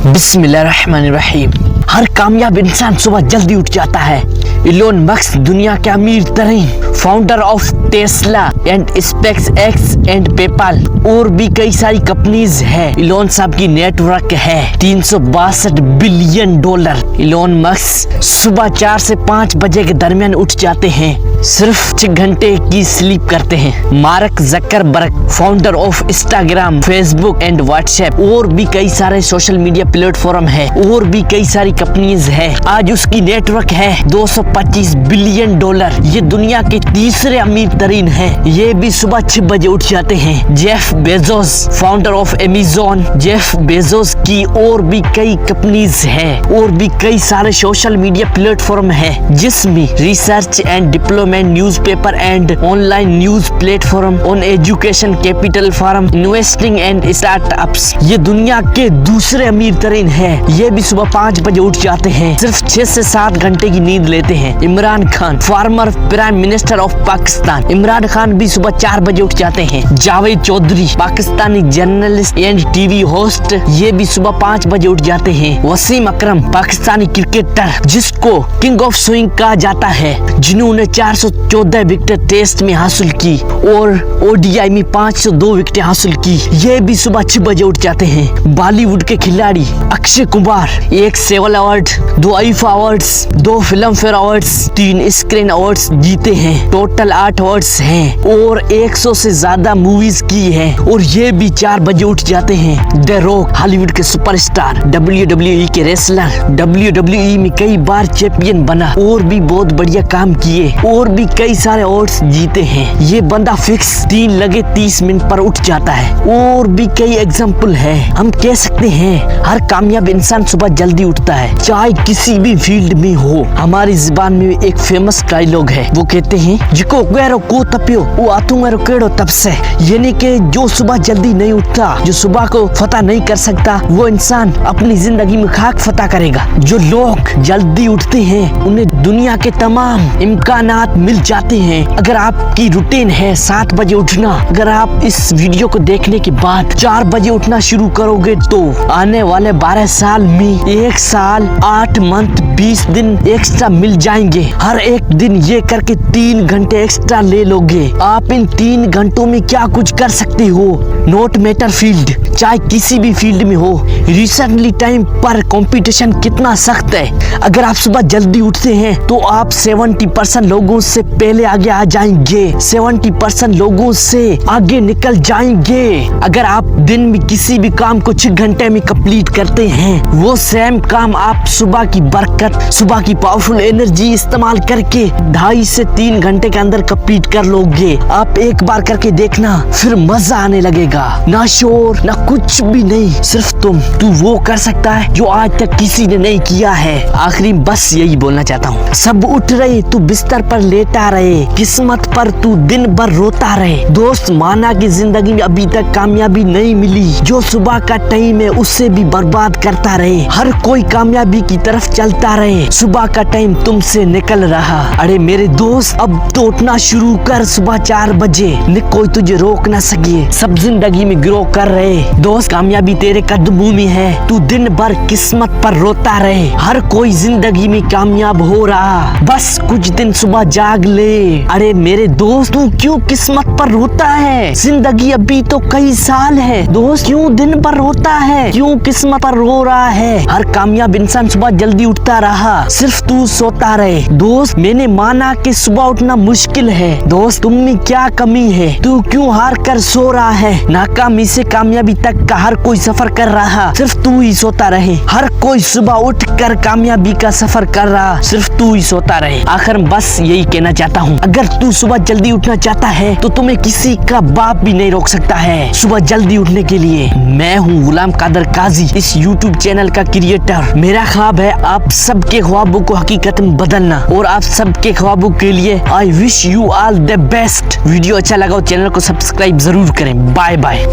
बिस्मिल्लाहिर्रहमानिर्रहीम। हर कामयाब इंसान सुबह जल्दी उठ जाता है। इलोन मस्क दुनिया के अमीर तरीन founder of Tesla and space x and PayPal और भी कई सारी कंपनीज है। इलोन साहब की नेटवर्क है 362 बिलियन डॉलर। इलोन मस्क सुबह 4 से 5 बजे के दरमियान उठ जाते हैं, सिर्फ 6 घंटे की स्लीप करते हैं। Mark Zuckerberg founder of Instagram, Facebook and WhatsApp और भी कई सारे सोशल मीडिया प्लेटफॉर्म है और भी कई सारी कंपनीज है। आज उसकी नेटवर्क है 225 बिलियन डॉलर। ये दुनिया के तीसरे अमीर तरीन है। ये भी सुबह 6 बजे उठ जाते हैं। Jeff Bezos founder of Amazon, Jeff Bezos की और भी कई कंपनीज है और भी कई सारे सोशल मीडिया प्लेटफॉर्म है, जिसमें research and development, newspaper and online news platform, on education, capital farm, investing and startups. ये दुनिया के दूसरे अमीर तरीन है। ये भी सुबह 5 बजे उठ जाते हैं, सिर्फ 6 से 7 घंटे की नींद लेते हैं। Imran Khan former prime minister of Pakistan, Imran Khan भी सुबह 4 बजे उठ जाते हैं। Javed Chaudhry Pakistani journalist and TV host, ये भी सुबह 5 बजे उठ जाते हैं। वसीम अकरम पाकिस्तानी क्रिकेटर, जिसको किंग ऑफ स्विंग कहा जाता है, जिन्होंने 414 विकेट टेस्ट में हासिल की और ओडीआई में 502 विकेट हासिल की, ये भी सुबह 6 बजे उठ जाते हैं। बॉलीवुड के खिलाड़ी अक्षय कुमार 1 सेवल award, 2 IIFA awards, 2 Filmfare awards, 3 screen awards जीते हैं। टोटल 8 अवार्ड्स हैं और 100 से ज्यादा मूवीज की है। और ये भी 4 बजे उठ जाते हैं। द रॉक हॉलीवुड के सुपरस्टार, WWE के रेसलर, WWE में कई बार चैंपियन बना और भी बहुत बढ़िया काम किए और भी कई सारे अवार्ड्स जीते हैं। ये बंदा फिक्स 3 लगे 30 मिनट पर उठ जाता है। और भी कई एग्जाम्पल है। हम कह सकते हैं हर कामयाब इंसान सुबह जल्दी उठता है, चाहे किसी भी फील्ड में हो। हमारी जुबान में एक फेमस डायलॉग है, वो कहते हैं जिको गैरो को तपियो वो आतुंगरो केड़ो तब से, यानी कि जो सुबह जल्दी नहीं उठता, जो सुबह को फतह नहीं कर सकता, वो इंसान अपनी जिंदगी में खाक फतह करेगा। जो लोग जल्दी उठते हैं उन्हें दुनिया के तमाम इम्कानात मिल जाते हैं। अगर आपकी रूटीन है 7 बजे उठना, अगर आप इस वीडियो को देखने के बाद 4 बजे उठना शुरू करोगे तो आने वाले 12 साल में 1 साल 8 मंथ 20 दिन एक्स्ट्रा मिल जाएंगे। हर एक दिन ये करके 3 घंटे एक्स्ट्रा ले लोगे। आप इन 3 घंटों में क्या कुछ कर सकते हो, नोट मैटर फील्ड, चाहे किसी भी फील्ड में हो। रिसेंटली टाइम पर कंपटीशन कितना सख्त है। अगर आप सुबह जल्दी उठते हैं तो आप 70% लोगों से पहले आगे आ जाएंगे, 70% लोगों से आगे निकल जाएंगे। अगर आप दिन में किसी भी काम को 6 घंटे में कंप्लीट करते हैं, वो सेम काम आप सुबह की बरकत, सुबह की पावरफुल एनर्जी इस्तेमाल करके 2.5 से 3 घंटे के अंदर कंप्लीट कर लोगे। आप एक बार करके देखना, फिर मजा आने लगेगा। ना शोर ना कुछ भी नहीं, सिर्फ तू वो कर सकता है जो आज तक किसी ने नहीं किया है। आखिरी बस यही बोलना चाहता हूँ, सब उठ रहे तू बिस्तर पर लेटा रहे, किस्मत पर तू दिन भर रोता रहे। दोस्त माना कि जिंदगी में अभी तक कामयाबी नहीं मिली, जो सुबह का टाइम है उससे भी बर्बाद करता रहे। हर कोई कामयाबी की तरफ चलता रहे, सुबह का टाइम तुमसे निकल रहा। अरे मेरे दोस्त, अब तो उठना शुरू कर सुबह 4 बजे, न कोई तुझे रोक ना सके। सब जिंदगी में ग्रो कर रहे दोस्त, कामयाबी तेरे कदमों में है। तू दिन भर किस्मत पर रोता रहे, हर कोई जिंदगी में कामयाब हो रहा, बस कुछ दिन सुबह जाग ले। अरे मेरे दोस्त, तू क्यों किस्मत पर रोता है? जिंदगी अभी तो कई साल है दोस्त, क्यों दिन भर रोता है, क्यों किस्मत पर रो रहा है? हर कामयाब इंसान सुबह जल्दी उठता रहा, सिर्फ तू सोता रहे। दोस्त, मैंने माना कि सुबह उठना मुश्किल है। दोस्त, तुम में क्या कमी है? तू क्यों हार कर सो रहा है? नाकामी से कामयाबी तक का हर कोई सफर कर रहा, सिर्फ तू ही सोता रहे। हर कोई सुबह उठकर कामयाबी का सफर कर रहा, सिर्फ तू ही सोता रहे। आखिर बस यही कहना चाहता हूँ, अगर तू सुबह जल्दी उठना चाहता है तो तुम्हें किसी का बाप भी नहीं रोक सकता है सुबह जल्दी उठने के लिए। मैं हूँ गुलाम कादर काजी, इस YouTube चैनल का क्रिएटर। मेरा ख्वाब है आप सबके ख्वाबों को हकीकत में बदलना, और आप सबके ख्वाबों के लिए I wish you all the best. Video अच्छा लगा तो चैनल को सब्सक्राइब जरूर करें। Bye bye.